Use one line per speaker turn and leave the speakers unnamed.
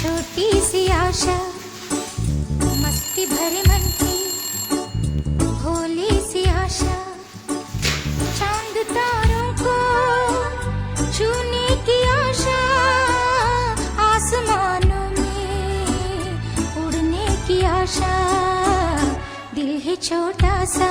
छोटी सी आशा, मस्ती भरे मन की भोली सी आशा, चांद तारों को छूने की आशा, आसमानों में उड़ने की आशा, दिल है छोटा सा